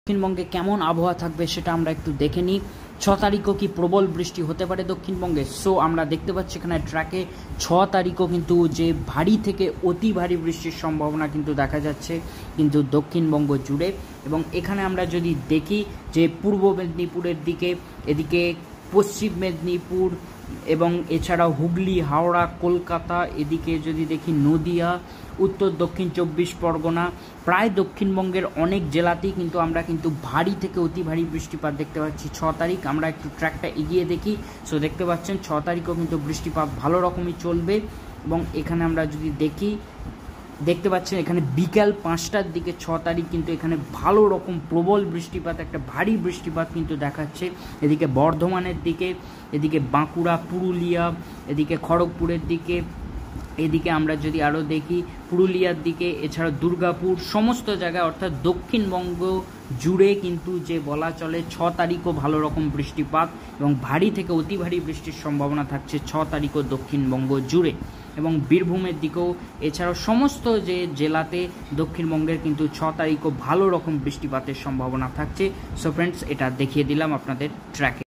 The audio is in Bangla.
দক্ষিণবঙ্গে কেমন আবহাওয়া থাকবে সেটা আমরা একটু দেখে নিই। 6 তারিখও কি প্রবল বৃষ্টি হতে পারে দক্ষিণবঙ্গে? সো আমরা দেখতে পাচ্ছি এখানে ট্র্যাকে 6 তারিখও কিন্তু যে ভারী থেকে অতি ভারী বৃষ্টির সম্ভাবনা কিন্তু দেখা যাচ্ছে কিন্তু দক্ষিণবঙ্গ জুড়ে। এবং এখানে আমরা যদি দেখি যে পূর্ব মেদিনীপুরের দিকে, এদিকে পশ্চিম মেদিনীপুর এবং এছাড়াও হুগলি, হাওড়া, কলকাতা, এদিকে যদি দেখি নদিয়া, উত্তর দক্ষিণ 24 পরগনা, প্রায় দক্ষিণবঙ্গের অনেক জেলাতেই কিন্তু আমরা কিন্তু ভারী থেকে অতি ভারী বৃষ্টিপাত দেখতে পাচ্ছি 6 তারিখ। আমরা একটু ট্র্যাকটা এগিয়ে দেখি। সো দেখতে পাচ্ছেন 6 তারিখও কিন্তু বৃষ্টিপাত ভালো রকমই চলবে। এবং এখানে আমরা যদি দেখতে পাচ্ছেন এখানে বিকাল 5টার দিকে 6 তারিখ কিন্তু এখানে ভালো রকম প্রবল বৃষ্টিপাত, একটা ভারী বৃষ্টিপাত কিন্তু দেখাচ্ছে। এদিকে বর্ধমানের দিকে, এদিকে বাঁকুড়া, পুরুলিয়া, এদিকে খড়গপুরের দিকে, এদিকে আমরা যদি আরও দেখি পুরুলিয়ার দিকে, এছাড়া দুর্গাপুর, সমস্ত জায়গায় অর্থাৎ দক্ষিণবঙ্গ জুড়ে কিন্তু যে বলা চলে 6 তারিখও ভালো রকম বৃষ্টিপাত এবং ভারী থেকে অতি ভারী বৃষ্টির সম্ভাবনা থাকছে 6 তারিখও দক্ষিণবঙ্গ জুড়ে। এবং বীরভূমের দিকেও, এছাড়াও সমস্ত যে জেলাতে দক্ষিণবঙ্গের কিন্তু 6 তারিখও ভালো রকম বৃষ্টিপাতের সম্ভাবনা থাকছে। সো ফ্রেন্ডস, এটা দেখিয়ে দিলাম আপনাদের ট্র্যাকে।